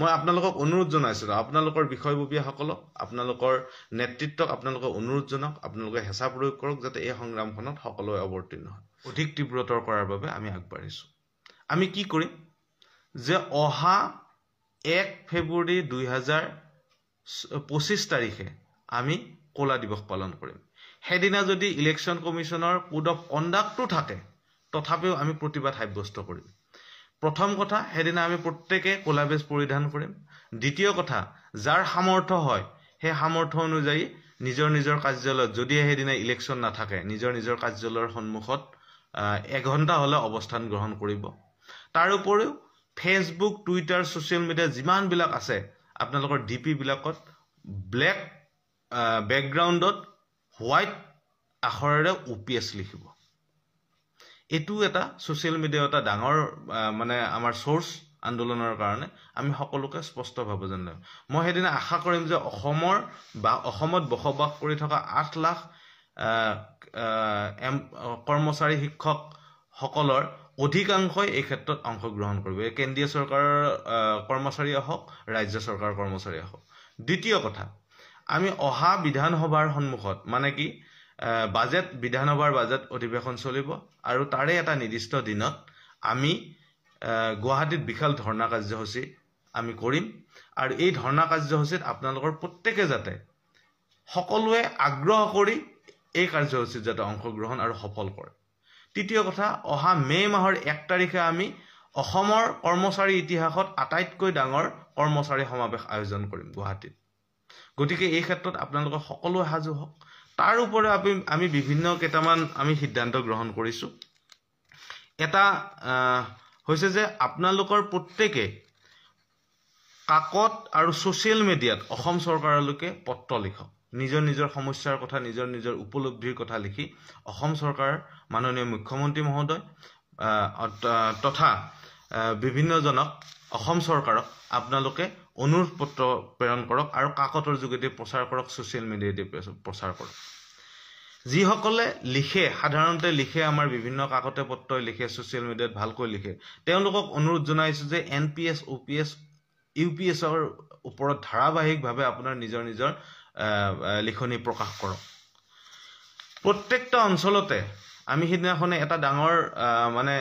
মই আপোনালোকক অনুৰোধ জনাইছিলোঁ আপোনালোকৰ বিষয়ববীয়াসকলক আপোনালোকৰ নেতৃত্বক আপোনালোকক অনুৰোধ জনাওক আপোনালোকে হেঁচা প্ৰয়োগ কৰক যাতে এই সংগ্ৰামখনত সকলোৱে অৱতীৰ্ণ হয় অধিক তীব্ৰতৰ কৰাৰ বাবে আমি আগবাঢ়িছোঁ আমি কি কৰিম যে অহা 1 ফেব্ৰুৱাৰী 2025 তাৰিখে আমি কলা দিৱস পালন কৰিম সেদিনা যদি ইলেকশ্যন কমিশনৰ কোড অফ কণ্ডাক্টটো থাকে তথাপিও আমি প্ৰতিবাদ সাব্যস্ত কৰিম প্ৰথম কথা সেদিনা আমি প্ৰত্যেকে কলা বেজ পৰিধান কৰিম দ্বিতীয় কথা যাৰ সামৰ্থ্য হয় সেই সামৰ্থ্য অনুযায়ী নিজৰ নিজৰ কাৰ্যালয়ত যদি সেদিনা ইলেকশ্যন নাথাকে নিজৰ নিজৰ কাৰ্যালয়ৰ সন্মুখত 1 ঘণ্টা হলে অৱস্থান গ্ৰহণ কৰিব তাৰ উপৰিও ফেসবুক টুইটাৰ সোশ্যাল মিডিয়া যিমান বিলাক আছে আপোনালোকৰ ডিপি বিলাকত ব্ল্যাক বেকগ্ৰাউণ্ডত হোৱাইট আখৰেৰে UPS লিখিব এটো এটা সোশ্যাল মিডিয়া এটা ডাঙৰ মানে আমাৰ সোৰ্স আন্দোলনৰ কাৰণে আমি সকলোকে স্পষ্টভাৱে জানো মই হেদিনা আশা কৰিম যে অসমত বসবাস কৰি থকা 8 লাখ কৰ্মচাৰী শিক্ষক সকলৰ অধিকাংশই এই ক্ষেত্ৰত অংশগ্ৰহণ কৰিব এই কেন্দ্ৰীয় চৰকাৰৰ কৰ্মচাৰী হওক ৰাজ্য চৰকাৰৰ কৰ্মচাৰী হওক দ্বিতীয় কথা আমি অহা বিধানসভাৰ সন্মুখত মানে কি বাজেট বিধানসভাৰ বাজেট অধিৱেশন চলিব আৰু তাৰে এটা নিৰ্দিষ্ট দিনত আমি গুৱাহাটীত বিশাল ধৰ্ণা কাৰ্যসূচী আমি কৰিম আৰু এই ধৰ্ণা কাৰ্যসূচীত আপোনালোকৰ প্ৰত্যেকে যাতে সকলোৱে আগ্ৰহ কৰি এই কাৰ্যসূচীত যাতে অংশগ্ৰহণ আৰু সফল কৰে তৃতীয় কথা অহা মে মাহৰ 1 তাৰিখে আমি অসমৰ কৰ্মচাৰী ইতিহাসত আটাইতকৈ ডাঙৰ কৰ্মচাৰী সমাবেশ আয়োজন কৰিম গুৱাহাটীত গতিকে এই ক্ষেত্ৰত আপোনালোকৰ সকলোৱে সাজু হওক তাৰ উপৰে আমি বিভিন্ন কেইটামান আমি সিদ্ধান্ত গ্ৰহণ কৰিছো এটা হৈছে যে আপোনালোকৰ প্ৰত্যেকে কাকত আৰু সোশ্যাল মিডিয়াত অসম চৰকাৰলৈকে পত্ৰ লিখক নিজৰ নিজৰ সমস্যাৰ কথা নিজৰ নিজৰ উপলব্ধিৰ কথা লিখি অসম চৰকাৰ মাননীয় মুখ্যমন্ত্ৰী মহোদয় তথা বিভিন্ন জনক অসম চৰকাৰক আপোনালোকে অনুৰোধ পত্ৰ প্ৰেৰণ কৰক আৰু কাকতৰ যোগেদি প্ৰচাৰ কৰক সোশ্যাল মিডিয়াতে প্ৰচাৰ কৰক যিসকলে লিখে সাধাৰণতে লিখে আমাৰ বিভিন্ন কাকতে পত্ৰ লিখে সোশ্যাল মিডিয়াত ভালকৈ লিখে তেওঁলোকক অনুৰোধ জনাইছো যে NPS OPS UPS ৰ ওপৰত ধাৰাবাহিকভাৱে আপোনাৰ নিজৰ নিজৰ লিখনি প্ৰকাশ কৰক প্ৰত্যেকটা অঞ্চলতে আমি হিদিনাখনে এটা ডাঙৰ মানে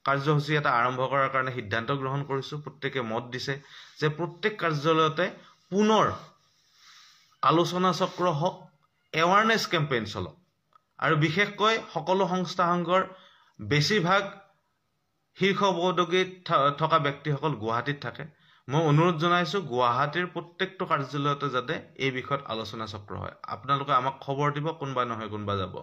কাৰ্যসূচী এটা আৰম্ভ কৰাৰ কাৰণে সিদ্ধান্ত গ্ৰহণ কৰিছো প্ৰত্যেকে মত দিছে যে প্ৰত্যেক কাৰ্যালয়তে পুনৰ আলোচনা চক্ৰ হওক এৱাৰনেছ কেম্পেইন চলক আৰু বিশেষকৈ সকলো সংস্থা সংঘৰ বেছিভাগ শীৰ্ষ পদবীত থকা ব্যক্তিসকল গুৱাহাটীত থাকে মই অনুৰোধ জনাইছো গুৱাহাটীৰ প্ৰত্যেকটো কাৰ্যালয়তে যাতে এই বিষয়ত আলোচনা চক্ৰ হয় আপোনালোকে আমাক খবৰ দিব কোনবা নহয় কোনবা যাব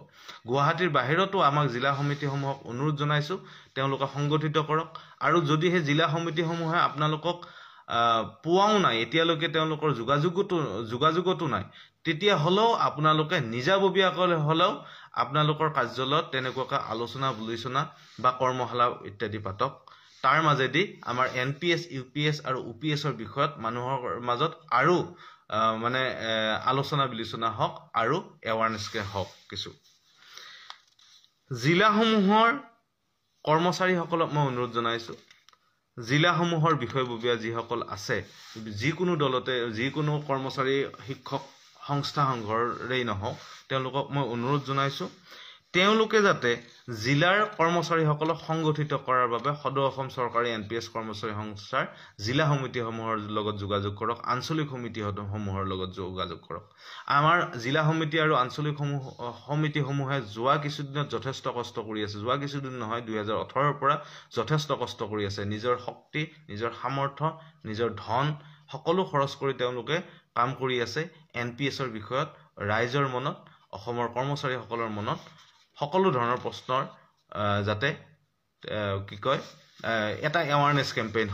গুৱাহাটীৰ বাহিৰতো আমাক জিলা সমিতিসমূহক অনুৰোধ জনাইছো তেওঁলোকে সংগঠিত কৰক আৰু যদি হে জিলা সমিতিসমূহে আপোনালোকক পুৱাও নাই এতিয়ালৈকে তেওঁলোকৰ যোগাযোগতো নাই তেতিয়া হলেও আপোনালোকে নিজাববীয়াকৈ হলেও আপোনালোকৰ কাৰ্যালয়ত তেনেকুৱা আলোচনা বিলোচনা বা কৰ্মশালা ইত্যাদি পাতক তাৰ মাজেদি আমাৰ NPS UPS আৰু OPS ৰ বিষয়ত মানুহৰ মাজত আৰু মানে আলোচনা বিলোচনা হওক আৰু এৱাৰনেছ কে হওক কিছু জিলাসমূহৰ কৰ্মচাৰীসকলক মই অনুৰোধ জনাইছো জিলাসমূহৰ বিষয়ববীয়া যিসকল আছে যিকোনো দলতে যিকোনো কৰ্মচাৰী শিক্ষক সংস্থা সংঘৰেই নহওক তেওঁলোকক মই অনুৰোধ জনাইছো তেওঁলোকে যাতে জিলাৰ কৰ্মচাৰীসকলক সংগঠিত কৰাৰ বাবে সদৌ অসম চৰকাৰী NPS কৰ্মচাৰী সংস্থাৰ জিলা সমিতিসমূহৰ লগত যোগাযোগ কৰক আঞ্চলিক সমিতিসমূহৰ লগত যোগাযোগ কৰক আমাৰ জিলা সমিতি আৰু আঞ্চলিক সমিতিসমূহে যোৱা কিছুদিনত যথেষ্ট কষ্ট কৰি আছে যোৱা কিছুদিন নহয় 2018 ৰ পৰা যথেষ্ট কষ্ট কৰি আছে নিজৰ শক্তি নিজৰ সামৰ্থ্য নিজৰ ধন সকলো খৰচ কৰি তেওঁলোকে কাম কৰি আছে NPS ৰ বিষয়ত ৰাইজৰ মনত অসমৰ কৰ্মচাৰীসকলৰ মনত সকলো ধৰণৰ প্ৰশ্নৰ যাতে কি কয় এটা এৱাৰনেছ কেম্পেইন